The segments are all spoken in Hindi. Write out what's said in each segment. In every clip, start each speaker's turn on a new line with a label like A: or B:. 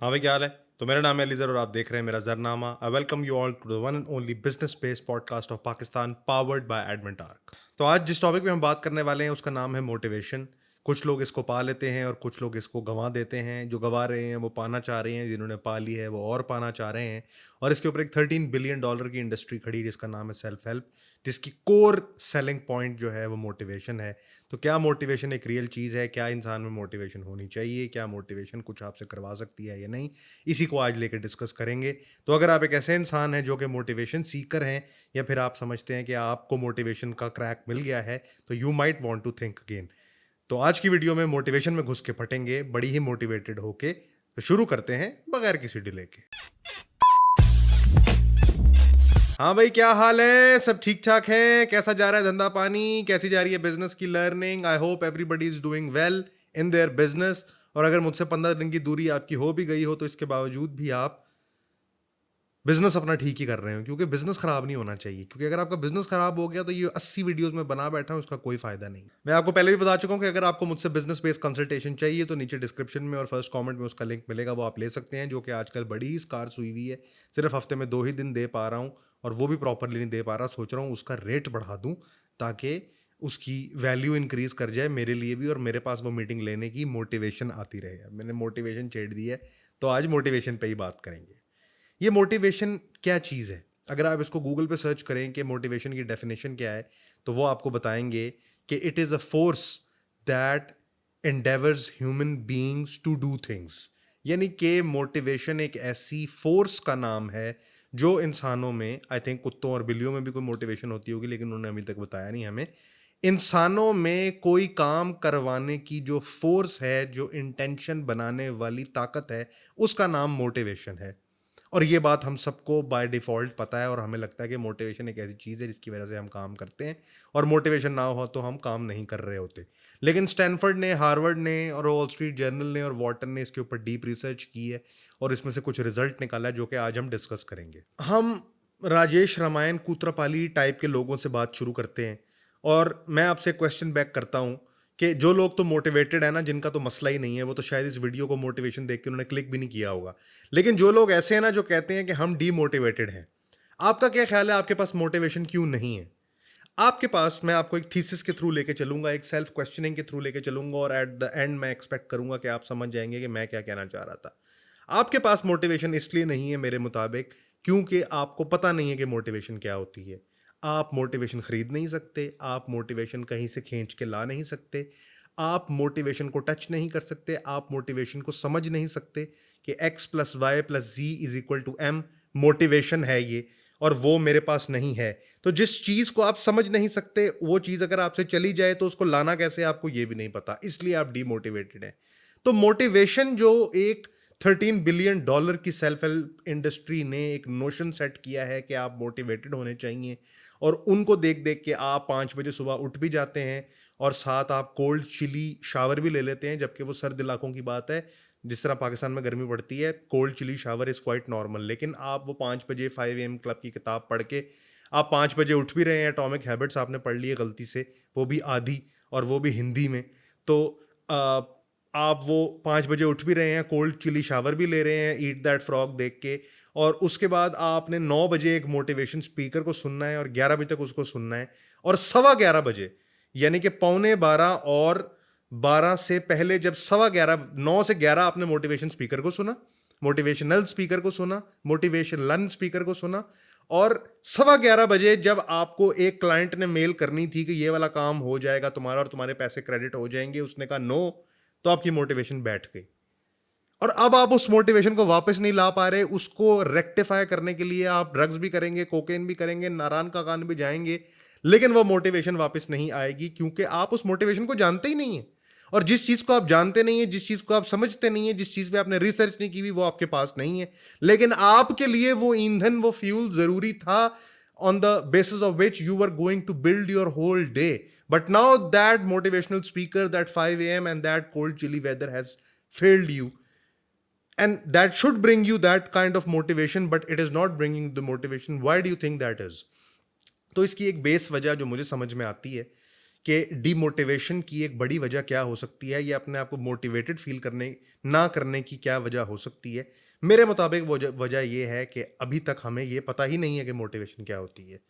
A: हाँ भाई, क्या हाल है? तो मेरा नाम है अलीज़र और आप देख रहे हैं मेरा ज़रनामा। I welcome you all to the one and only business based podcast of Pakistan, powered by Adamant Arc. तो आज जिस टॉपिक पे हम बात करने वाले हैं उसका नाम है मोटिवेशन। कुछ लोग इसको पा लेते हैं और कुछ लोग इसको गंवा देते हैं। जो गंवा रहे हैं वो पाना चाह रहे हैं, जिन्होंने पा ली है वो और पाना चाह रहे हैं। और इसके ऊपर एक $13 बिलियन की इंडस्ट्री खड़ी है जिसका नाम है सेल्फ हेल्प, जिसकी कोर सेलिंग पॉइंट जो है वो मोटिवेशन है। तो क्या मोटिवेशन एक रियल चीज़ है? क्या इंसान में मोटिवेशन होनी चाहिए? क्या मोटिवेशन कुछ आपसे करवा सकती है या नहीं? इसी को आज लेकर डिस्कस करेंगे। तो अगर आप एक ऐसे इंसान हैं जो कि मोटिवेशन सीकर हैं, या फिर आप समझते हैं कि आपको मोटिवेशन का क्रैक मिल गया है, तो you might want to think again. तो आज की वीडियो में मोटिवेशन में घुस के फटेंगे बड़ी ही मोटिवेटेड होके। तो शुरू करते हैं बगैर किसी डिले के। हाँ भाई, क्या हाल है? सब ठीक ठाक है? कैसा जा रहा है धंधा पानी? कैसी जा रही है बिजनेस की learning? I hope everybody is doing well in their business. और अगर मुझसे 15 दिन की दूरी आपकी हो भी गई हो तो इसके बावजूद भी आप बिजनेस अपना ठीक ही कर रहे हो, क्योंकि बिजनेस खराब नहीं होना चाहिए। क्योंकि अगर आपका बिजनेस खराब हो गया तो ये 80 वीडियोस में बना बैठा हूं, उसका कोई फायदा नहीं। मैं आपको पहले भी बता चुका हूं कि अगर आपको मुझसे बिजनेस बेस्ड कंसल्टेशन चाहिए तो नीचे डिस्क्रिप्शन में और फर्स्ट कमेंट में उसका लिंक मिलेगा, वो आप ले सकते हैं। जो कि आजकल बड़ी ही स्कार्स हुई हुई है। सिर्फ हफ्ते में 2 ही दिन दे पा रहा हूँ, और वो भी प्रॉपरली नहीं दे पा रहा। सोच रहा हूँ उसका रेट बढ़ा दूँ ताकि उसकी वैल्यू इंक्रीज कर जाए मेरे लिए भी, और मेरे पास वो मीटिंग लेने की मोटिवेशन आती रहे। मैंने मोटिवेशन छेड़ दी है, तो आज मोटिवेशन पे ही बात करेंगे। ये मोटिवेशन क्या चीज़ है? अगर आप इसको गूगल पे सर्च करें कि मोटिवेशन की डेफिनेशन क्या है, तो वो आपको बताएंगे कि it is a force that endeavours human beings to do things. यानी कि मोटिवेशन एक ऐसी फोर्स का नाम है जो इंसानों में, आई थिंक कुत्तों और बिल्लियों में भी कोई मोटिवेशन होती होगी, लेकिन उन्होंने अभी तक बताया नहीं हमें। इंसानों में कोई काम करवाने की जो फोर्स है, जो इंटेंशन बनाने वाली ताकत है, उसका नाम मोटिवेशन है। और ये बात हम सबको बाय डिफ़ॉल्ट पता है, और हमें लगता है कि मोटिवेशन एक ऐसी चीज़ है जिसकी वजह से हम काम करते हैं, और मोटिवेशन ना हो तो हम काम नहीं कर रहे होते। लेकिन स्टैनफोर्ड ने, हार्वर्ड ने और वॉल स्ट्रीट जर्नल ने और वॉटन ने इसके ऊपर डीप रिसर्च की है, और इसमें से कुछ रिजल्ट निकाला है जो कि आज हम डिस्कस करेंगे। हम राजेश रामायण कूत्रपाली टाइप के लोगों से बात शुरू करते हैं, और मैं आपसे क्वेश्चन बैक करता हूँ कि जो लोग तो मोटिवेटेड है ना, जिनका तो मसला ही नहीं है, वो तो शायद इस वीडियो को मोटिवेशन देख के उन्होंने क्लिक भी नहीं किया होगा। लेकिन जो लोग ऐसे हैं ना, जो कहते हैं कि हम डीमोटिवेटेड हैं, आपका क्या ख्याल है? आपके पास मोटिवेशन क्यों नहीं है? आपके पास, मैं आपको एक थीसिस के थ्रू लेके चलूंगा, एक सेल्फ क्वेश्चनिंग के थ्रू लेके चलूंगा, और एट द एंड मैं एक्सपेक्ट करूंगा कि आप समझ जाएंगे कि मैं क्या कहना चाह रहा था। आपके पास मोटिवेशन इसलिए नहीं है मेरे मुताबिक, क्योंकि आपको पता नहीं है कि मोटिवेशन क्या होती है। आप मोटिवेशन खरीद नहीं सकते, आप मोटिवेशन कहीं से खींच के ला नहीं सकते, आप मोटिवेशन को टच नहीं कर सकते, आप मोटिवेशन को समझ नहीं सकते कि x+y+z=m मोटिवेशन है ये, और वो मेरे पास नहीं है। तो जिस चीज़ को आप समझ नहीं सकते, वो चीज़ अगर आपसे चली जाए तो उसको लाना कैसे आपको ये भी नहीं पता, इसलिए आप डीमोटिवेटेड हैं। तो मोटिवेशन जो एक $13 बिलियन की सेल्फ हेल्प इंडस्ट्री ने एक नोशन सेट किया है कि आप मोटिवेटेड होने चाहिए, और उनको देख देख के आप 5 बजे सुबह उठ भी जाते हैं, और साथ आप कोल्ड चिली शावर भी ले लेते हैं, जबकि वो सर्द इलाकों की बात है। जिस तरह पाकिस्तान में गर्मी पड़ती है, cold chilly shower is quite normal. लेकिन आप वो 5 बजे 5 AM क्लब की किताब पढ़ के आप 5 बजे उठ भी रहे हैं। एटॉमिक हैबिट्स आपने पढ़ ली है गलती से, वो भी आधी, और वो भी हिंदी में। तो आ, आप वो 5 बजे उठ भी रहे हैं, कोल्ड चिली शावर भी ले रहे हैं, ईट दैट फ्रॉग देख के, और उसके बाद आपने 9 बजे एक मोटिवेशन स्पीकर को सुनना है, और 11 बजे तक उसको सुनना है, और 11:15 बजे, यानी कि पौने 12 और 12 से पहले, जब 11:15, 9 से 11 आपने मोटिवेशन स्पीकर को सुना, मोटिवेशनल स्पीकर को सुना, मोटिवेशनल स्पीकर को सुना, और 11:15 बजे जब आपको एक क्लाइंट ने मेल करनी थी कि ये वाला काम हो जाएगा तुम्हारा और तुम्हारे पैसे क्रेडिट हो जाएंगे, उसने कहा नो, तो आपकी मोटिवेशन बैठ गई। और अब आप उस मोटिवेशन को वापस नहीं ला पा रहे। उसको रेक्टिफाई करने के लिए आप ड्रग्स भी करेंगे, कोकेन भी करेंगे, नारायण का कान भी जाएंगे, लेकिन वो मोटिवेशन वापस नहीं आएगी, क्योंकि आप उस मोटिवेशन को जानते ही नहीं है। और जिस चीज को आप जानते नहीं है, जिस चीज को आप समझते नहीं है, जिस चीज पे आपने रिसर्च नहीं की हुई, वो आपके पास नहीं है। लेकिन आपके लिए वो ईंधन, वो फ्यूल जरूरी था, on the basis of which you were going to build your whole day. But now that motivational speaker, that 5 a.m. and that cold chilly weather has failed you, and that should bring you that kind of motivation, but it is not bringing the motivation. Why do you think that is? तो इसकी एक बेस वजह जो मुझे समझ में आती है कि डीमोटिवेशन की एक बड़ी वजह क्या हो सकती है, या अपने आप को मोटिवेटेड फील करने ना करने की क्या वजह हो सकती है। मेरे मुताबिक वजह ये है कि अभी तक हमें ये पता ही नहीं है कि मोटिवेशन क्या होती है।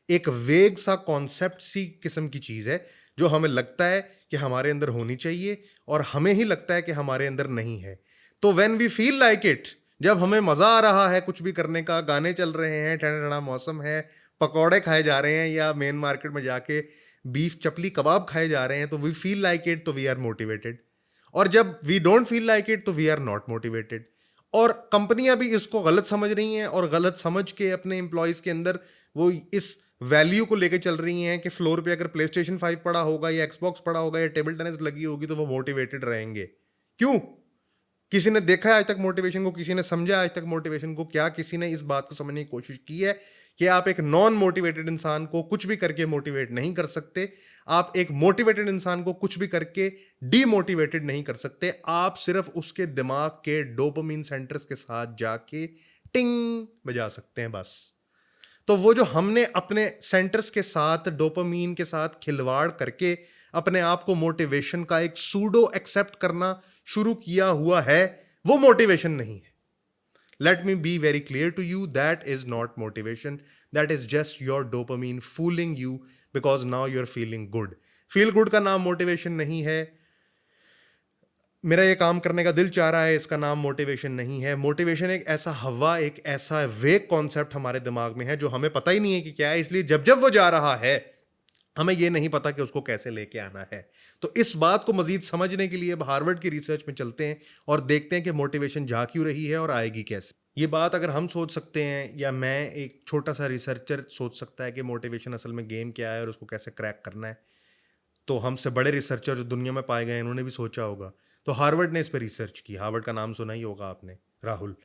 A: एक वेग सा कॉन्सेप्ट सी किस्म की चीज़ है जो हमें लगता है कि हमारे अंदर होनी चाहिए और हमें ही लगता है कि हमारे अंदर नहीं है। तो when we feel like it, जब हमें मज़ा आ रहा है कुछ भी करने का, गाने चल रहे हैं, ठंडा ठंडा मौसम है, पकौड़े खाए जा रहे हैं या मेन मार्केट में जाके बीफ चपली कबाब खाए जा रहे हैं, तो वी फील लाइक इट, तो वी आर मोटिवेटेड। और जब we don't feel like it तो वी आर नॉट मोटिवेटेड। और कंपनियां भी इसको गलत समझ रही हैं और गलत समझ के अपने एम्प्लॉयज़ के अंदर वो इस वैल्यू को लेके चल रही हैं कि फ्लोर पे अगर प्ले स्टेशन 5 पड़ा होगा या एक्सबॉक्स पड़ा होगा या टेबल टेनिस लगी होगी तो वो मोटिवेटेड रहेंगे। क्यों? किसी ने देखा है आज तक मोटिवेशन को? किसी ने समझा आज तक मोटिवेशन को? क्या किसी ने इस बात को समझने की कोशिश की है कि आप एक नॉन मोटिवेटेड इंसान को कुछ भी करके मोटिवेट नहीं कर सकते? आप एक मोटिवेटेड इंसान को कुछ भी करके डीमोटिवेटेड नहीं कर सकते। आप सिर्फ उसके दिमाग के डोपामिन सेंटर्स के साथ जाके टिंग बजा सकते हैं बस। तो वो जो हमने अपने सेंटर्स के साथ डोपामीन के साथ खिलवाड़ करके अपने आप को मोटिवेशन का एक सूडो एक्सेप्ट करना शुरू किया हुआ है, वो मोटिवेशन नहीं है। Let me be very clear to you, that is not motivation, that is just your dopamine fooling you because now you are feeling good. Feel good का नाम मोटिवेशन नहीं है। मेरा ये काम करने का दिल चाह रहा है, इसका नाम मोटिवेशन नहीं है। मोटिवेशन एक ऐसा हवा, एक ऐसा वेग कॉन्सेप्ट हमारे दिमाग में है जो हमें पता ही नहीं है कि क्या है, इसलिए जब जब वो जा रहा है हमें ये नहीं पता कि उसको कैसे लेके आना है। तो इस बात को मजीद समझने के लिए अब हार्वर्ड की रिसर्च में चलते हैं और देखते हैं कि मोटिवेशन जा क्यों रही है और आएगी कैसे। ये बात अगर हम सोच सकते हैं या मैं एक छोटा सा रिसर्चर सोच सकता है कि मोटिवेशन असल में गेम क्या है और उसको कैसे क्रैक करना है, तो हमसे बड़े रिसर्चर जो दुनिया में पाए गए उन्होंने भी सोचा होगा। तो हार्वर्ड ने इस पर रिसर्च की। हार्वर्ड का नाम सुना ही होगा आपने, राहुल।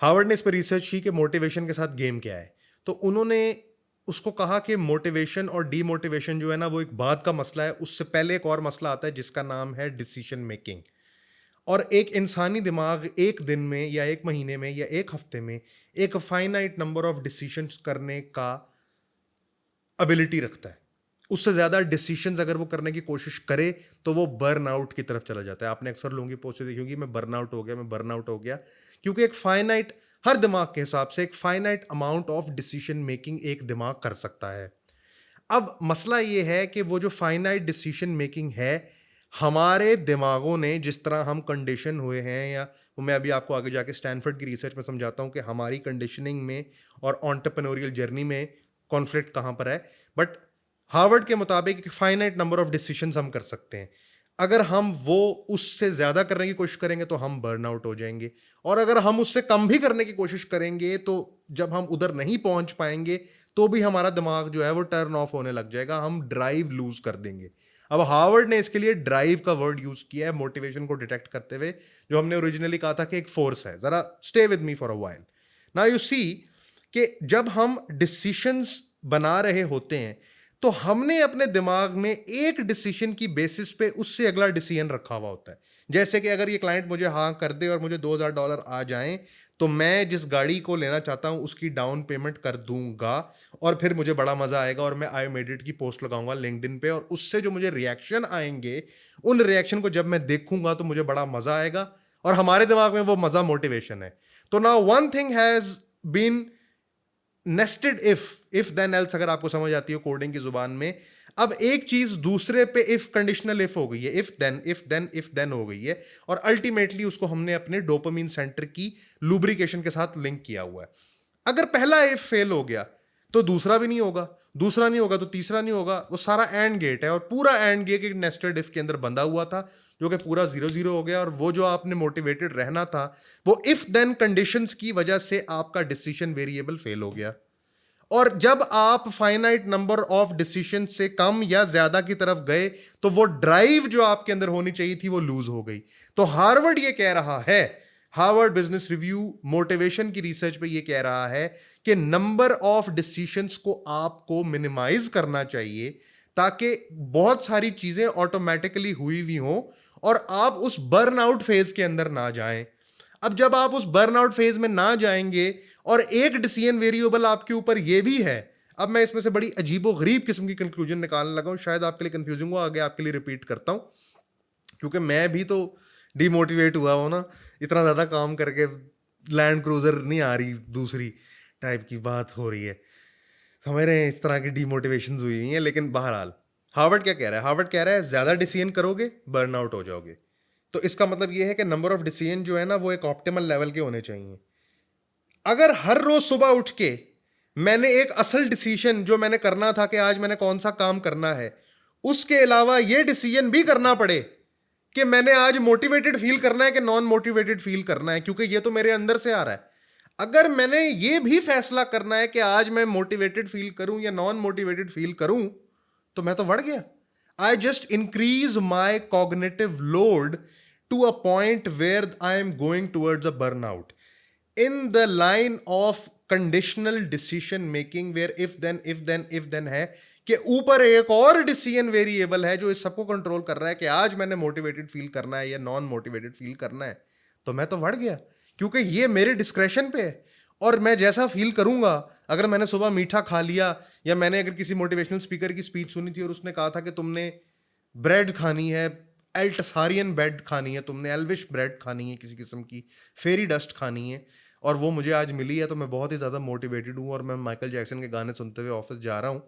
A: हार्वर्ड ने इस पर रिसर्च की कि मोटिवेशन के साथ गेम क्या है। तो उन्होंने उसको कहा कि मोटिवेशन और डीमोटिवेशन जो है ना वो एक बाद का मसला है। उससे पहले एक और मसला आता है जिसका नाम है डिसीजन मेकिंग। और एक इंसानी दिमाग एक दिन में या एक महीने में या एक हफ्ते में एक फाइनाइट नंबर ऑफ डिसीजंस करने का एबिलिटी रखता है। उससे ज़्यादा डिसीशंस अगर वो करने की कोशिश करे तो वो बर्नआउट की तरफ चला जाता है। आपने अक्सर लोगों की पोस्टें देखी होंगी, मैं बर्नआउट हो गया, मैं बर्नआउट हो गया, क्योंकि एक फाइनाइट, हर दिमाग के हिसाब से एक finite amount of decision making एक दिमाग कर सकता है। अब मसला ये है कि वो जो फाइनाइट डिसीजन मेकिंग है, हमारे दिमागों ने जिस तरह हम कंडीशन हुए हैं, या मैं अभी आपको आगे जाके स्टैनफोर्ड की रिसर्च में समझाता हूँ कि हमारी कंडीशनिंग में और एंटरप्रेन्योरियल जर्नी में कॉन्फ्लिक्ट कहाँ पर है। बट हार्वर्ड के मुताबिक एक फाइनाइट नंबर ऑफ डिसीजंस हम कर सकते हैं। अगर हम वो उससे ज़्यादा करने की कोशिश करेंगे तो हम बर्नआउट हो जाएंगे, और अगर हम उससे कम भी करने की कोशिश करेंगे तो जब हम उधर नहीं पहुंच पाएंगे तो भी हमारा दिमाग जो है वो टर्न ऑफ होने लग जाएगा, हम ड्राइव लूज कर देंगे। अब हार्वर्ड ने इसके लिए ड्राइव का वर्ड यूज किया है मोटिवेशन को डिटेक्ट करते हुए, जो हमने ओरिजिनली कहा था कि एक फोर्स है। जरा stay with me for a while. Now you see कि जब हम डिसीशंस बना रहे होते हैं तो हमने अपने दिमाग में एक डिसीजन की बेसिस पे उससे अगला डिसीजन रखा हुआ होता है। जैसे कि अगर ये क्लाइंट मुझे हाँ कर दे और मुझे $2000 आ जाएं तो मैं जिस गाड़ी को लेना चाहता हूं उसकी डाउन पेमेंट कर दूंगा, और फिर मुझे बड़ा मजा आएगा और मैं आई मेड इट की पोस्ट लगाऊंगा लिंक्डइन पे, और उससे जो मुझे रिएक्शन आएंगे उन रिएक्शन को जब मैं देखूंगा तो मुझे बड़ा मजा आएगा, और हमारे दिमाग में वो मजा मोटिवेशन है। तो now one thing has been nested if then else, अगर आपको समझ आती है कोडिंग की जुबान में। अब एक चीज दूसरे पे इफ कंडीशनल इफ हो गई है, इफ देन हो गई है, और अल्टीमेटली उसको हमने अपने डोपामिन सेंटर की लुब्रिकेशन के साथ लिंक किया हुआ है। अगर पहला इफ फेल हो गया तो दूसरा भी नहीं होगा, दूसरा नहीं होगा तो तीसरा नहीं होगा। वो सारा एंड गेट है, और पूरा एंड गेट एक नेस्टेड इफ के अंदर बंधा हुआ था जो कि पूरा 0-0 हो गया। और वो जो आपने मोटिवेटेड रहना था वो इफ देन कंडीशंस की वजह से आपका डिसीजन वेरिएबल फेल हो गया। और जब आप फाइनाइट नंबर ऑफ डिसीजन से कम या ज्यादा की तरफ गए तो वो ड्राइव जो आपके अंदर होनी चाहिए थी वो लूज हो गई। तो हार्वर्ड ये कह रहा है, हार्वर्ड बिजनेस रिव्यू मोटिवेशन की रिसर्च पे ये कह रहा है कि नंबर ऑफ डिसीजंस को आपको मिनिमाइज करना चाहिए ताकि बहुत सारी चीजें ऑटोमेटिकली हुई हुई हों और आप उस बर्नआउट फेज के अंदर ना जाएं। अब जब आप उस बर्नआउट फेज में ना जाएंगे और एक डिसीजन वेरिएबल आपके ऊपर ये भी है, अब मैं इसमें से बड़ी अजीबो-गरीब किस्म की कंक्लूजन निकालने लगा हूँ, शायद आपके लिए कंफ्यूजिंग हो, आगे आपके लिए रिपीट करता हूँ, क्योंकि मैं भी तो डिमोटिवेट हुआ हूँ ना, इतना ज़्यादा काम करके लैंड क्रूज़र नहीं आ रही, दूसरी टाइप की बात हो रही है, समझ रहे हैं, इस तरह की डिमोटिवेशंस हुई हुई हैं। लेकिन बहरहाल हार्वर्ड क्या कह रहा है? हार्वर्ड कह रहा है ज़्यादा डिसीजन करोगे बर्न आउट हो जाओगे। तो इसका मतलब ये है कि नंबर ऑफ डिसीजन जो है ना वो एक ऑप्टिमल लेवल के होने चाहिए। अगर हर रोज सुबह उठ के मैंने एक असल डिसीजन जो मैंने करना था कि आज मैंने कौन सा काम करना है, उसके अलावा ये डिसीजन भी करना पड़े कि मैंने आज मोटिवेटेड फील करना है कि नॉन मोटिवेटेड फील करना है, क्योंकि ये तो मेरे अंदर से आ रहा है। अगर मैंने ये भी फैसला करना है कि आज मैं मोटिवेटेड फील करूं या नॉन मोटिवेटेड फील करूं, तो मैं तो बढ़ गया। I just increase my cognitive load to a point where I am going towards a burnout in the line of conditional decision making where if then है कि ऊपर एक और डिसीजन वेरिएबल है जो इस सबको कंट्रोल कर रहा है कि आज मैंने मोटिवेटेड फील करना है या नॉन मोटिवेटेड फील करना है, तो मैं तो बढ़ गया, क्योंकि ये मेरे डिस्क्रेशन पे है और मैं जैसा फील करूंगा। अगर मैंने सुबह मीठा खा लिया या मैंने अगर किसी मोटिवेशनल स्पीकर की स्पीच सुनी थी और उसने कहा था कि तुमने ब्रेड खानी है, एल्टसारियन ब्रेड खानी है, तुमने एल्विश ब्रेड खानी है, किसी किस्म की फेरी डस्ट खानी है, और वो मुझे आज मिली है, तो मैं बहुत ही ज़्यादा मोटिवेटेड हूँ और मैं माइकल जैक्सन के गाने सुनते हुए ऑफिस जा रहा हूँ,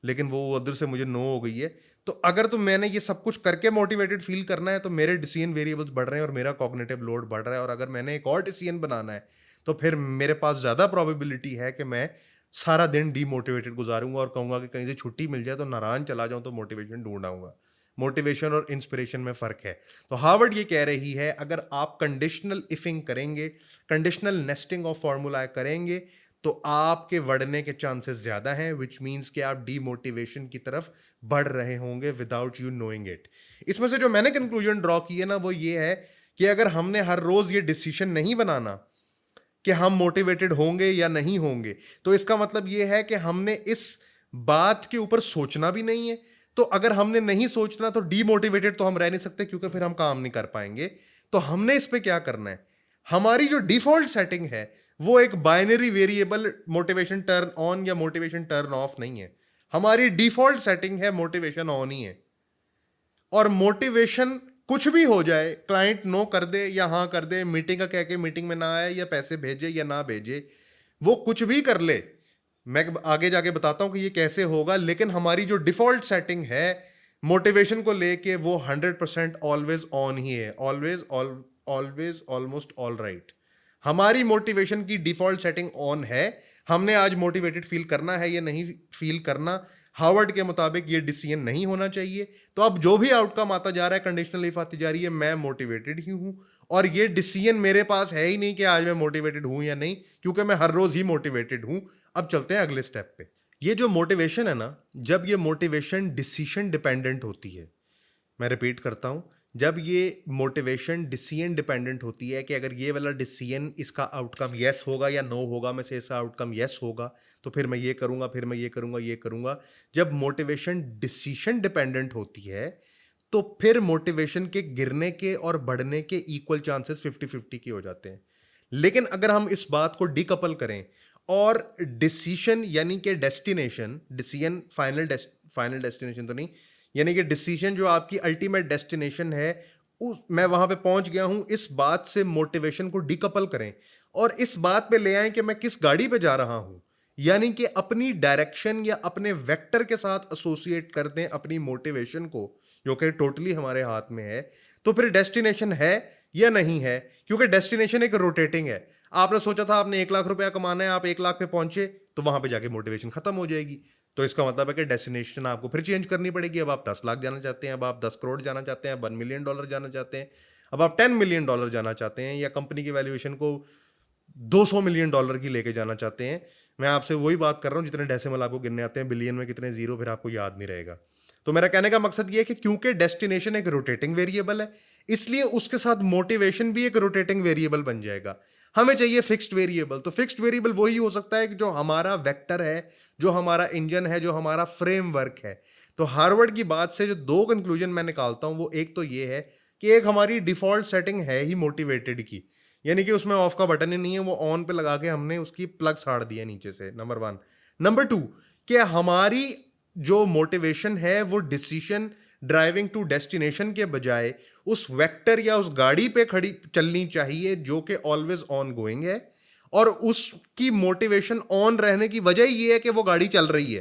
A: लेकिन वो उधर से मुझे नो हो गई है। तो अगर तो मैंने ये सब कुछ करके मोटिवेटेड फील करना है, तो मेरे डिसीजन वेरिएबल्स बढ़ रहे हैं और मेरा कॉग्निटिव लोड बढ़ रहा है, और अगर मैंने एक और डिसीजन बनाना है तो फिर मेरे पास ज़्यादा प्रोबेबिलिटी है कि मैं सारा दिन डीमोटिवेटेड गुजारूंगा और कहूँगा कि कहीं से छुट्टी मिल जाए तो नारायण चला जाऊँ तो मोटिवेशन ढूंढ आऊँगा। मोटिवेशन और इंस्पिरेशन में फ़र्क है। तो हार्वर्ड ये कह रही है, अगर आप कंडीशनल इफिंग करेंगे, कंडीशनल नेस्टिंग ऑफ फार्मूला करेंगे, तो आपके बढ़ने के चांसेस ज़्यादा हैं, विच मीन्स कि आप डीमोटिवेशन की तरफ बढ़ रहे होंगे विदाउट यू नोइंग इट। इसमें से जो मैंने कंक्लूजन ड्रॉ की है ना, वो ये है कि अगर हमने हर रोज़ ये डिसीजन नहीं बनाना कि हम मोटिवेटेड होंगे या नहीं होंगे, तो इसका मतलब ये है कि हमने इस बात के ऊपर सोचना भी नहीं है। तो अगर हमने नहीं सोचना तो डीमोटिवेटेड तो हम रह नहीं सकते, क्योंकि फिर हम काम नहीं कर पाएंगे। तो हमने इस पे क्या करना है? हमारी जो डिफॉल्ट सेटिंग है वो एक binary variable motivation turn on या मोटिवेशन टर्न ऑफ नहीं है। हमारी डिफॉल्ट सेटिंग है मोटिवेशन ऑन ही है। और मोटिवेशन कुछ भी हो जाए, क्लाइंट नो कर दे या हाँ कर दे, मीटिंग का कह के मीटिंग में ना आए या पैसे भेजे या ना भेजे, वो कुछ भी कर ले, मैं आगे जाके बताता हूं कि ये कैसे होगा, लेकिन हमारी जो डिफॉल्ट सेटिंग है मोटिवेशन को लेके वो 100% ऑलवेज ऑन ही है, ऑलवेज ऑलमोस्ट ऑल राइट। हमारी मोटिवेशन की डिफॉल्ट सेटिंग ऑन है। हमने आज मोटिवेटेड फील करना है या नहीं फील करना, हार्वर्ड के मुताबिक ये डिसीजन नहीं होना चाहिए। तो अब जो भी आउटकम आता जा रहा है, कंडीशनल इफ आती जा रही है, मैं मोटिवेटेड ही हूं और ये डिसीजन मेरे पास है ही नहीं कि आज मैं मोटिवेटेड हूं या नहीं, क्योंकि मैं हर रोज ही मोटिवेटेड हूं। अब चलते हैं अगले स्टेप पे। ये जो मोटिवेशन है ना, जब ये मोटिवेशन डिसीजन डिपेंडेंट होती है, मैं रिपीट करता हूं, जब ये मोटिवेशन डिसीजन डिपेंडेंट होती है कि अगर ये वाला डिसीजन इसका आउटकम यस होगा या नो होगा, में से इसका आउटकम यस होगा तो फिर मैं ये करूंगा, फिर मैं ये करूंगा, ये करूंगा। जब मोटिवेशन डिसीजन डिपेंडेंट होती है तो फिर मोटिवेशन के गिरने के और बढ़ने के इक्वल चांसेस 50-50 के हो जाते हैं। लेकिन अगर हम इस बात को डिकपल करें और डिसीजन यानी कि डेस्टिनेशन, डिसीजन फाइनल डेस्टिनेशन तो नहीं, यानी कि डिसीजन जो आपकी अल्टीमेट डेस्टिनेशन है, उस मैं वहां पे पहुंच गया हूं, इस बात से मोटिवेशन को डिकपल करें और इस बात पे ले आएं कि मैं किस गाड़ी पे जा रहा हूं, यानी कि अपनी डायरेक्शन या अपने वेक्टर के साथ एसोसिएट कर दें अपनी मोटिवेशन को, जो कि टोटली हमारे हाथ में है। तो फिर डेस्टिनेशन है या नहीं है, क्योंकि डेस्टिनेशन एक रोटेटिंग है। आपने सोचा था आपने 1 लाख रुपया कमाना है, आप 1 लाख पे पहुंचे, तो वहां पे जाके मोटिवेशन खत्म हो जाएगी। तो इसका मतलब है कि डेस्टिनेशन आपको फिर चेंज करनी पड़ेगी। अब आप 10 लाख जाना चाहते हैं, अब आप 10 करोड़ जाना चाहते हैं, $1 मिलियन जाना चाहते हैं, अब आप $10 मिलियन जाना चाहते हैं, या कंपनी की वैल्यूएशन को $200 मिलियन की लेके जाना चाहते हैं। मैं आपसे वही बात कर रहा हूं, जितने डेसिमल आपको गिनने आते हैं, बिलियन में कितने जीरो फिर आपको याद नहीं रहेगा। तो मेरा कहने का मकसद ये है कि क्योंकि डेस्टिनेशन एक रोटेटिंग वेरिएबल है, इसलिए उसके साथ मोटिवेशन भी एक रोटेटिंग वेरिएबल बन जाएगा। हमें चाहिए फिक्स्ड वेरिएबल। तो फिक्स्ड वेरिएबल वही हो सकता है कि जो हमारा वेक्टर है, जो हमारा इंजन है, जो हमारा फ्रेमवर्क है। तो हार्वर्ड की बात से जो 2 कंक्लूजन मैं निकालता हूं, वो एक तो ये है कि एक हमारी डिफॉल्ट सेटिंग है ही मोटिवेटेड की, यानी कि उसमें ऑफ का बटन ही नहीं है, वो ऑन पे लगा के हमने उसकी प्लग साड़ दिया नीचे से, नंबर 1। नंबर 2, कि हमारी जो मोटिवेशन है वो डिसीजन ड्राइविंग टू डेस्टिनेशन के बजाय उस वेक्टर या उस गाड़ी पे खड़ी चलनी चाहिए जो कि ऑलवेज ऑन गोइंग है, और उसकी मोटिवेशन ऑन रहने की वजह ये है कि वो गाड़ी चल रही है।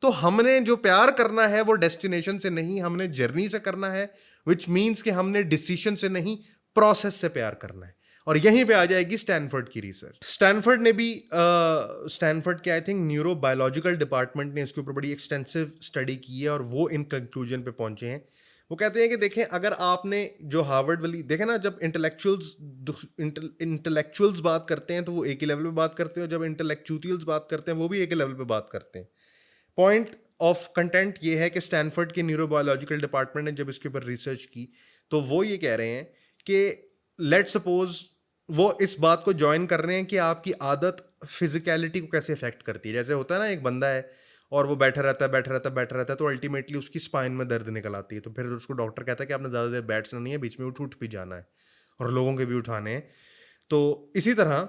A: तो हमने जो प्यार करना है वो डेस्टिनेशन से नहीं, हमने जर्नी से करना है, विच मीन्स कि हमने डिसीजन से नहीं, प्रोसेस से प्यार करना है। और यहीं पे आ जाएगी स्टैनफोर्ड की रिसर्च। स्टैनफोर्ड ने भी स्टैनफोर्ड के आई थिंक न्यूरोबायोलॉजिकल डिपार्टमेंट ने इसके ऊपर बड़ी एक्सटेंसिव स्टडी की है और वो इन कंक्लूजन पे पहुंचे हैं। वो कहते हैं कि देखें, अगर आपने जो हार्वर्ड वाली देखे ना, जब इंटेलेक्चुअल्स बात करते हैं तो वो एक ही लेवल पे बात करते हैं, और जब इंटेलेक्चुअल्स बात करते हैं वो भी एक ही लेवल पे बात करते हैं। पॉइंट ऑफ कंटेंट ये है कि स्टैनफोर्ड के न्यूरोबायोलॉजिकल डिपार्टमेंट ने जब इसके ऊपर रिसर्च की तो वो ये कह रहे हैं कि लेट सपोज वो इस बात को ज्वाइन कर रहे हैं कि आपकी आदत फिजिकलिटी को कैसे इफेक्ट करती है। जैसे होता है ना, एक बंदा है और वो बैठा रहता है तो अल्टीमेटली उसकी स्पाइन में दर्द निकल आती है, तो फिर उसको डॉक्टर कहता है कि आपने ज़्यादा देर बैठना नहीं है, बीच में उठ भी जाना है, और लोगों के भी उठाने हैं। तो इसी तरह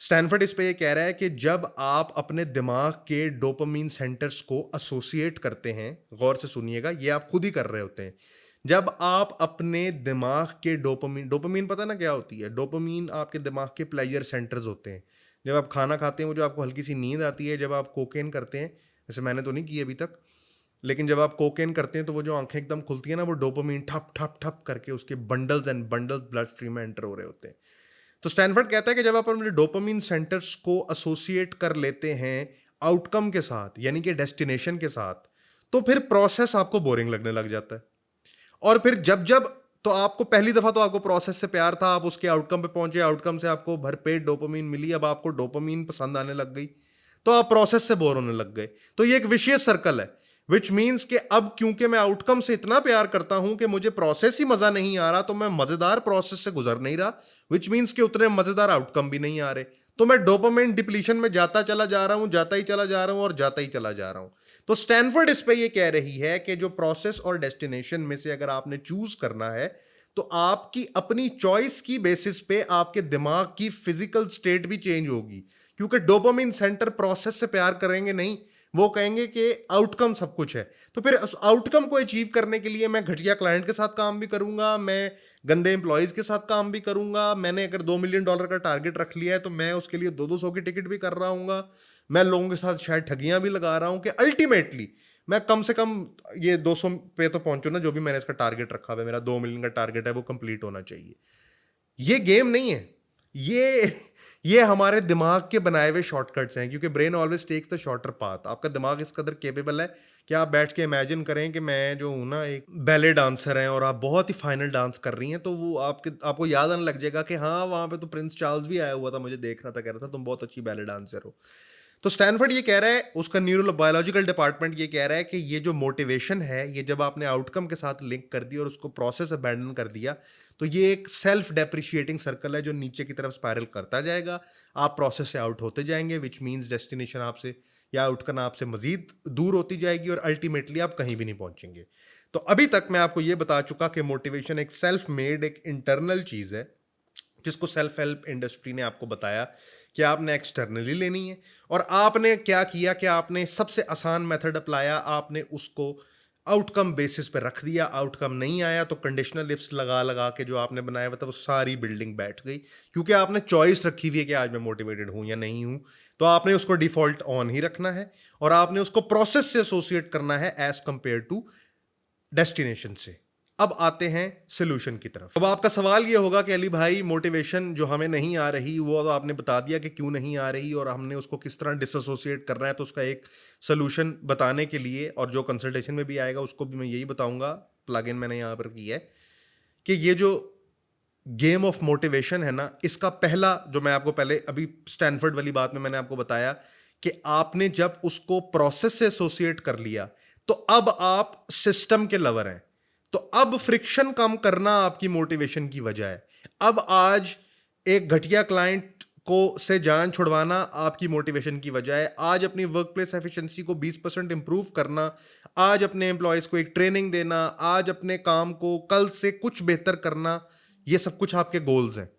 A: स्टैनफोर्ड इस पे ये कह रहा है कि जब आप अपने दिमाग के डोपामीन सेंटर्स को एसोसिएट करते हैं, गौर से सुनिएगा, ये आप खुद ही कर रहे होते हैं। जब आप अपने दिमाग के डोपामीन पता ना क्या होती है? डोपामीन आपके दिमाग के प्लेजर सेंटर्स होते हैं। जब आप खाना खाते हैं, वो जो आपको हल्की सी नींद आती है, जब आप कोकेन करते हैं, वैसे मैंने तो नहीं की अभी तक, लेकिन जब आप कोकेन करते हैं तो वो जो आंखें एकदम खुलती है ना, वो डोपामीन ठप ठप ठप करके उसके bundles and bundles blood stream में एंटर हो रहे होते हैं। तो स्टैनफोर्ड कहता है कि जब आप अपने डोपामीन सेंटर्स को एसोसिएट कर लेते हैं आउटकम के साथ, यानी कि डेस्टिनेशन के साथ, तो फिर प्रोसेस आपको बोरिंग लगने लग जाता है। और फिर जब जब तो आपको पहली दफा तो आपको प्रोसेस से प्यार था, आप उसके आउटकम पे पहुंचे, आउटकम से आपको भरपेट डोपामीन मिली, अब आपको डोपामीन पसंद आने लग गई, तो आप प्रोसेस से बोर होने लग गए। तो ये एक विशियस सर्कल है, विच मीन्स कि अब क्योंकि मैं आउटकम से इतना प्यार करता हूं कि मुझे प्रोसेस ही मजा नहीं आ रहा, तो मैं मजेदार प्रोसेस से गुजर नहीं रहा, विच मीन्स कि उतने मजेदार आउटकम भी नहीं आ रहे, तो मैं डोपामाइन डिप्लीशन में जाता चला जा रहा हूं, जाता ही चला जा रहा हूं और जाता ही चला जा रहा हूं। तो स्टैनफोर्ड इस पे ये कह रही है कि जो प्रोसेस और डेस्टिनेशन में से अगर आपने चूज करना है, तो आपकी अपनी चॉइस की बेसिस पे आपके दिमाग की फिजिकल स्टेट भी चेंज होगी, क्योंकि डोपामाइन सेंटर प्रोसेस से प्यार करेंगे नहीं, वो कहेंगे कि आउटकम सब कुछ है। तो फिर उस आउटकम को अचीव करने के लिए मैं घटिया क्लाइंट के साथ काम भी करूंगा, मैं गंदे एम्प्लॉयज के साथ काम भी करूंगा, मैंने अगर $2 मिलियन का टारगेट रख लिया है तो मैं उसके लिए 200 की टिकट भी कर रहा हूँ, मैं लोगों के साथ शायद ठगियां भी लगा रहा हूं कि अल्टीमेटली मैं कम से कम ये 200 पे तो पहुंचू ना, जो भी मैंने इसका टारगेट रखा हुआ है, मेरा 2 मिलियन का टारगेट है, वो कंप्लीट होना चाहिए। ये गेम नहीं है, ये हमारे दिमाग के बनाए हुए शॉर्टकट्स हैं, क्योंकि brain always takes the shorter path. आपका दिमाग इस कदर केपेबल है कि आप बैठ के इमेजिन करें कि मैं जो हूं ना एक बैले डांसर हैं और आप बहुत ही फाइनल डांस कर रही हैं, तो वो आपको याद आने लग जाएगा कि हाँ, वहां पे तो प्रिंस चार्ल्स भी आया हुआ था, मुझे देख रहा था, कह रहा था तुम बहुत अच्छी बैले डांसर हो। तो स्टैनफोर्ड ये कह रहा है, उसका न्यूरोबायोलॉजिकल डिपार्टमेंट ये कह रहा है कि ये जो मोटिवेशन है, ये जब आपने आउटकम के साथ लिंक कर दिया और उसको प्रोसेस अबैंडन कर दिया, तो ये एक सेल्फ डेप्रिशिएटिंग सर्कल है जो नीचे की तरफ स्पाइरल करता जाएगा। आप प्रोसेस से आउट होते जाएंगे, विच मीन्स डेस्टिनेशन आपसे या आउटकम आपसे मजीद दूर होती जाएगी और अल्टीमेटली आप कहीं भी नहीं पहुंचेंगे। तो अभी तक मैं आपको ये बता चुका कि मोटिवेशन एक सेल्फ मेड, एक इंटरनल चीज़ है, जिसको सेल्फ हेल्प इंडस्ट्री ने आपको बताया कि आपने एक्सटर्नली लेनी है। और आपने क्या किया कि आपने सबसे आसान मेथड अपलाया, आपने उसको आउटकम बेसिस पे रख दिया। आउटकम नहीं आया तो कंडीशनल इफ्स लगा लगा के जो आपने बनाया हुआ था वो सारी बिल्डिंग बैठ गई, क्योंकि आपने चॉइस रखी हुई है कि आज मैं मोटिवेटेड हूं या नहीं हूं। तो आपने उसको डिफॉल्ट ऑन ही रखना है और आपने उसको प्रोसेस से एसोसिएट करना है एज कंपेयर टू डेस्टिनेशन से। अब आते हैं सोल्यूशन की तरफ। अब आपका सवाल ये होगा कि अली भाई, मोटिवेशन जो हमें नहीं आ रही वो तो आपने बता दिया कि क्यों नहीं आ रही और हमने उसको किस तरह डिसोसिएट करना है, तो उसका एक सोल्यूशन बताने के लिए, और जो कंसल्टेशन में भी आएगा उसको भी मैं यही बताऊंगा, प्लग इन मैंने यहाँ पर की है, कि ये जो गेम ऑफ मोटिवेशन है ना, इसका पहला जो मैं आपको पहले अभी स्टैनफोर्ड वाली बात में मैंने आपको बताया कि आपने जब उसको प्रोसेस से एसोसिएट कर लिया तो अब आप सिस्टम के लवर हैं। तो अब फ्रिक्शन कम करना आपकी मोटिवेशन की वजह है। अब आज एक घटिया क्लाइंट को से जान छुड़वाना आपकी मोटिवेशन की वजह है। आज अपनी वर्क प्लेस एफिशिएंसी को 20% इंप्रूव करना, आज अपने एम्प्लॉयज को एक ट्रेनिंग देना, आज अपने काम को कल से कुछ बेहतर करना, ये सब कुछ आपके गोल्स हैं।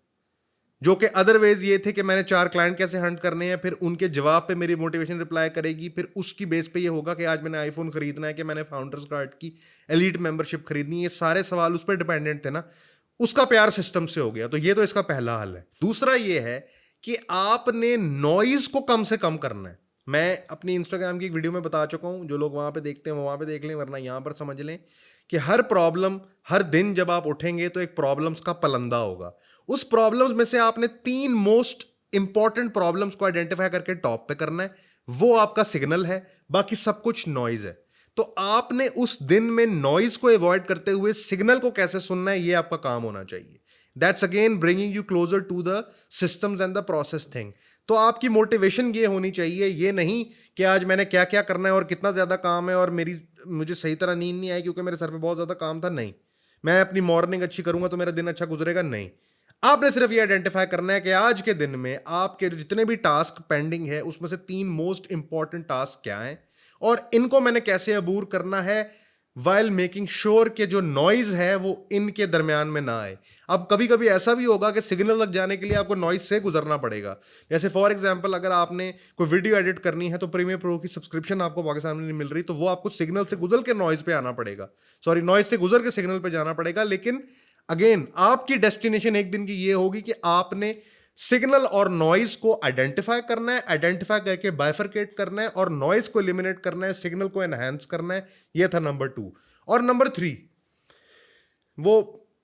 A: जो कि अदरवाइज ये थे कि मैंने 4 क्लाइंट कैसे हंट करने हैं, फिर उनके जवाब पे मेरी मोटिवेशन रिप्लाई करेगी, फिर उसकी बेस पे ये होगा कि आज मैंने आईफोन खरीदना है, कि मैंने फाउंडर्स कार्ड की एलीट मेंबरशिप खरीदनी है। ये सारे सवाल उस पर डिपेंडेंट थे ना, उसका प्यार सिस्टम से हो गया। तो ये तो इसका पहला हल है। दूसरा ये है कि आपने नॉइज को कम से कम करना है। मैं अपनी इंस्टाग्राम की एक वीडियो में बता चुका हूं, जो लोग वहां पे देखते हैं वो वहां पे देख लें, वरना यहां पर समझ लें कि हर प्रॉब्लम, हर दिन जब आप उठेंगे तो एक प्रॉब्लम्स का पलंदा होगा। उस प्रॉब्लम्स में से आपने 3 मोस्ट इंपॉर्टेंट प्रॉब्लम्स को आइडेंटिफाई करके टॉप पे करना है। वो आपका सिग्नल है, बाकी सब कुछ नॉइज है। तो आपने उस दिन में नॉइज को अवॉइड करते हुए सिग्नल को कैसे सुनना है, ये आपका काम होना चाहिए। That's again bringing you closer to the systems and the process thing. तो आपकी मोटिवेशन ये होनी चाहिए, ये नहीं कि आज मैंने क्या क्या करना है और कितना ज्यादा काम है और मुझे सही तरह नींद नहीं आई क्योंकि मेरे सर पे बहुत ज्यादा काम था। नहीं, मैं अपनी मॉर्निंग अच्छी करूंगा तो मेरा दिन अच्छा गुजरेगा। नहीं, आपने सिर्फ ये आइडेंटिफाई करना है कि आज के दिन में आपके जितने भी टास्क पेंडिंग है उसमें से 3 मोस्ट इंपॉर्टेंट टास्क क्या हैं और इनको मैंने कैसे अबूर करना है, वाइल मेकिंग श्योर कि जो नॉइज है वो इनके दरमियान में ना आए। अब कभी कभी ऐसा भी होगा कि सिग्नल लग जाने के लिए आपको नॉइज से गुजरना पड़ेगा। जैसे फॉर एग्जांपल, अगर आपने कोई वीडियो एडिट करनी है तो प्रीमियर प्रो की सब्सक्रिप्शन आपको पाकिस्तान में नहीं मिल रही, तो वो आपको सिग्नल से गुजर के नॉइज पे आना पड़ेगा, सॉरी नॉइज से गुजर के सिग्नल पे जाना पड़ेगा। लेकिन अगेन आपकी डेस्टिनेशन एक दिन की ये होगी कि आपने सिग्नल और नॉइज को आइडेंटिफाई करना है, आइडेंटिफाई करके बाइफरकेट करना है और नॉइज को एलिमिनेट करना है, सिग्नल को एनहांस करना है। ये था नंबर 2। और नंबर 3, वो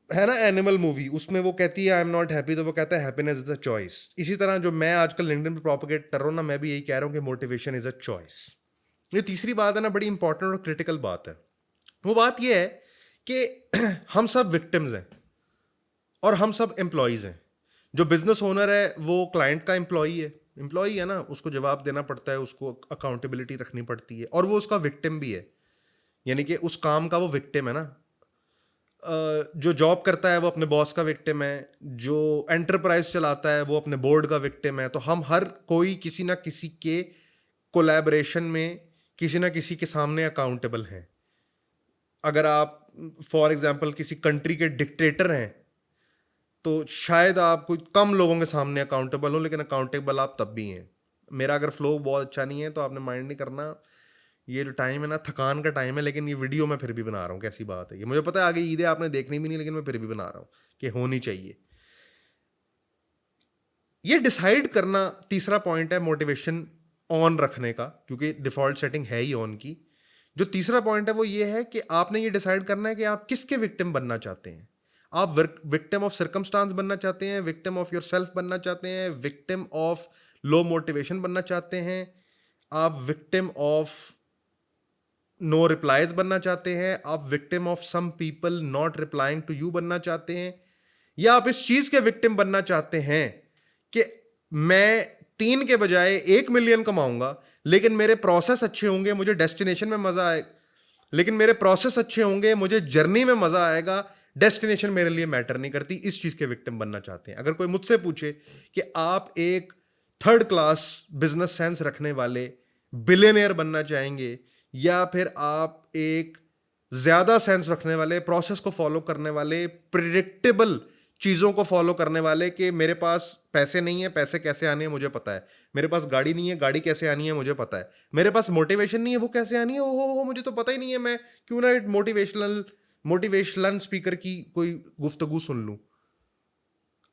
A: है ना एनिमल मूवी, उसमें वो कहती है आई एम नॉट हैप्पी, तो वो कहता है हैप्पीनेस इज अ चॉइस। इसी तरह जो मैं आजकल लिंक्डइन पे प्रोपेगेट कर रहा हूं ना, मैं भी यही कह रहा हूं कि मोटिवेशन इज अ चॉइस। ये तीसरी बात है ना, बड़ी इंपॉर्टेंट और क्रिटिकल बात है। वो बात ये है कि हम सब विक्टिम्स हैं और हम सब एम्प्लॉयज हैं। जो बिजनेस ओनर है वो क्लाइंट का एम्प्लॉई है ना, उसको जवाब देना पड़ता है, उसको अकाउंटेबिलिटी रखनी पड़ती है, और वो उसका विक्टिम भी है, यानी कि उस काम का वो विक्टिम है ना। जो जॉब करता है वो अपने बॉस का विक्टिम है, जो एंटरप्राइज चलाता है वो अपने बोर्ड का विक्टिम है। तो हम हर कोई किसी ना किसी के कोलैबोरेशन में किसी ना किसी के सामने अकाउंटेबल हैं। अगर आप फॉर एग्जांपल किसी कंट्री के डिक्टेटर हैं तो शायद आप कुछ कम लोगों के सामने अकाउंटेबल हो, लेकिन अकाउंटेबल आप तब भी हैं। मेरा अगर फ्लो बहुत अच्छा नहीं है तो आपने माइंड नहीं करना। ये जो टाइम है ना, थकान का टाइम है, लेकिन ये वीडियो मैं फिर भी बना रहा हूँ। कैसी बात है ये, मुझे पता है आगे ईदें आपने देखनी भी नहीं, लेकिन मैं फिर भी बना रहा हूँ कि होनी चाहिए। ये डिसाइड करना तीसरा पॉइंट है मोटिवेशन ऑन रखने का, क्योंकि डिफॉल्ट सेटिंग है ही ऑन की। जो तीसरा पॉइंट है वो ये है कि आपने ये डिसाइड करना है कि आप किसके विक्टिम बनना चाहते हैं। आप विक्टिम ऑफ सर्कमस्टांस बनना चाहते हैं, विक्टिम ऑफ योर सेल्फ बनना चाहते हैं, विक्टिम ऑफ लो मोटिवेशन बनना चाहते हैं, आप विक्टिम ऑफ नो रिप्लाईज बनना चाहते हैं, आप victim of some people not replying to you बनना चाहते हैं, या आप इस चीज के विक्टिम बनना चाहते हैं कि मैं 3 के बजाय 1 मिलियन कमाऊंगा, लेकिन मेरे प्रोसेस अच्छे होंगे, मुझे डेस्टिनेशन में मजा आएगा। लेकिन मेरे प्रोसेस अच्छे होंगे, मुझे जर्नी में मजा आएगा, डेस्टिनेशन मेरे लिए मैटर नहीं करती। इस चीज के विक्टिम बनना चाहते हैं। अगर कोई मुझसे पूछे कि आप एक 3rd क्लास बिजनेस सेंस रखने वाले बिलियनियर बनना चाहेंगे या फिर आप एक ज्यादा सेंस रखने वाले, प्रोसेस को फॉलो करने वाले, प्रिडिक्टेबल चीजों को फॉलो करने वाले, कि मेरे पास पैसे नहीं है, पैसे कैसे आने हैं मुझे पता है, मेरे पास गाड़ी नहीं है, गाड़ी कैसे आनी है मुझे पता है, मेरे पास मोटिवेशन नहीं है, वो कैसे आनी है, ओहो मुझे तो पता ही नहीं है, मैं क्यों ना मोटिवेशनल स्पीकर की कोई गुफ्तगू सुन लूं।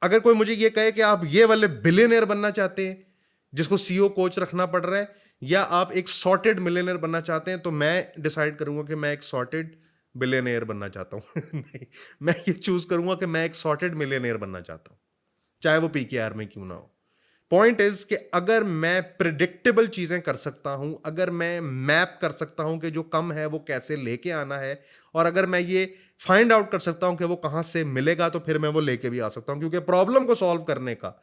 A: अगर कोई मुझे ये कहे कि आप ये वाले बिलियनियर बनना चाहते हैं जिसको सीईओ कोच रखना पड़ रहा है, या आप एक सॉर्टेड मिलियनियर बनना चाहते हैं, तो मैं डिसाइड करूंगा कि मैं एक सॉर्टेड बिलियनियर बनना चाहता हूं। नहीं, मैं ये चूज करूंगा कि मैं एक सॉर्टेड मिलियनियर बनना चाहता हूं, चाहे वो पीकेआर में क्यों ना हो। पॉइंट इज कि अगर मैं प्रिडिक्टेबल चीजें कर सकता हूं, अगर मैं मैप कर सकता हूं कि जो कम है वो कैसे लेके आना है, और अगर मैं ये फाइंड आउट कर सकता हूं कि वो कहां से मिलेगा, तो फिर मैं वो लेके भी आ सकता हूं। क्योंकि प्रॉब्लम को सॉल्व करने का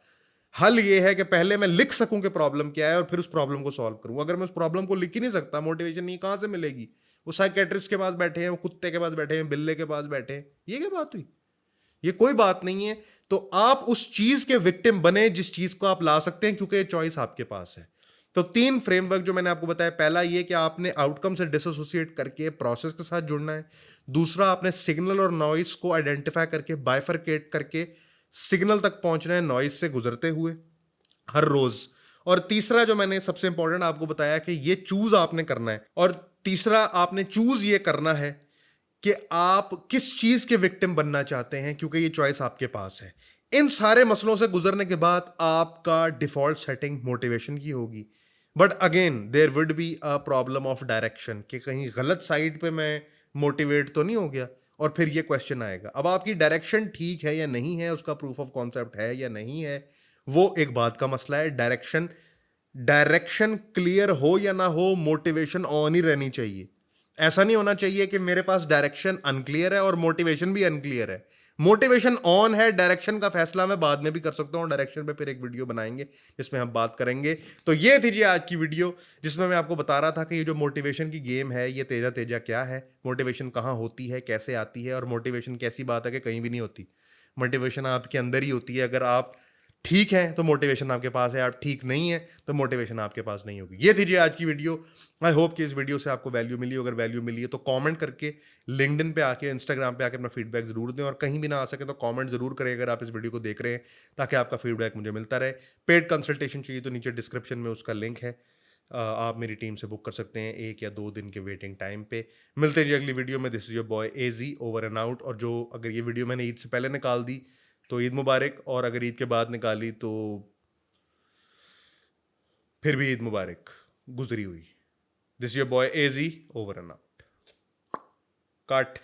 A: हल ये है कि पहले मैं लिख सकूं कि प्रॉब्लम क्या है और फिर उस प्रॉब्लम को सॉल्व करूं। अगर मैं उस प्रॉब्लम को लिख ही नहीं सकता, मोटिवेशन नहीं कहां से मिलेगी। वो साइकेट्रिस्ट के पास बैठे हैं, वो कुत्ते के पास बैठे हैं, बिल्ले के पास बैठे हैं, ये क्या बात हुई? ये कोई बात नहीं है। तो आप उस चीज के विक्टिम बने जिस चीज को आप ला सकते हैं, क्योंकि चॉइस आपके पास है। तो 3 फ्रेमवर्क जो मैंने आपको बताया, पहला ये कि आपने आउटकम से डिसोसिएट करके प्रोसेस के साथ जुड़ना है। दूसरा, आपने सिग्नल और नॉइस को आइडेंटिफाई करके बाइफरकेट करके सिग्नल तक पहुंचना है नॉइज से गुजरते हुए हर रोज। और तीसरा जो मैंने सबसे इंपॉर्टेंट आपको बताया कि ये चूज आपने करना है, और तीसरा आपने चूज ये करना है कि आप किस चीज के विक्टिम बनना चाहते हैं, क्योंकि ये चॉइस आपके पास है। इन सारे मसलों से गुजरने के बाद आपका डिफॉल्ट सेटिंग मोटिवेशन की होगी। But again there would be a problem of direction, कि कहीं गलत साइड पे मैं मोटिवेट तो नहीं हो गया। और फिर ये क्वेश्चन आएगा, अब आपकी डायरेक्शन ठीक है या नहीं है, उसका प्रूफ ऑफ कॉन्सेप्ट है या नहीं है, वो एक बात का मसला है। डायरेक्शन डायरेक्शन क्लियर हो या ना हो, मोटिवेशन ऑन ही रहनी चाहिए। ऐसा नहीं होना चाहिए कि मेरे पास डायरेक्शन अनक्लियर है और मोटिवेशन भी अनक्लियर है। मोटिवेशन ऑन है, डायरेक्शन का फैसला मैं बाद में भी कर सकता हूँ। डायरेक्शन पे फिर एक वीडियो बनाएंगे जिसमें हम बात करेंगे। तो ये थी जी आज की वीडियो, जिसमें मैं आपको बता रहा था कि ये जो मोटिवेशन की गेम है, ये तेजा तेजा क्या है, मोटिवेशन कहाँ होती है, कैसे आती है, और मोटिवेशन कैसी बात है कि कहीं भी नहीं होती। मोटिवेशन आपके अंदर ही होती है। अगर आप ठीक है तो मोटिवेशन आपके पास है, आप ठीक नहीं है तो मोटिवेशन आपके पास नहीं होगी। ये थी जी आज की वीडियो। आई होप कि इस वीडियो से आपको वैल्यू मिली। अगर वैल्यू मिली है तो कमेंट करके, लिंक्डइन पे आके, इंस्टाग्राम पे आके अपना फीडबैक जरूर दें, और कहीं भी ना आ सके तो कमेंट जरूर करें अगर आप इस वीडियो को देख रहे हैं, ताकि आपका फीडबैक मुझे मिलता रहे। पेड कंसल्टेशन चाहिए तो नीचे डिस्क्रिप्शन में उसका लिंक है, आप मेरी टीम से बुक कर सकते हैं 1 या 2 दिन के वेटिंग टाइम पे। मिलते हैं जी अगली वीडियो में। This is your boy AG, over and out. और जो अगर ये वीडियो मैंने ईद से पहले निकाल दी तो ईद मुबारक, और अगर ईद के बाद निकाली तो फिर भी ईद मुबारक गुजरी हुई। This your boy AG, over and out. Cut.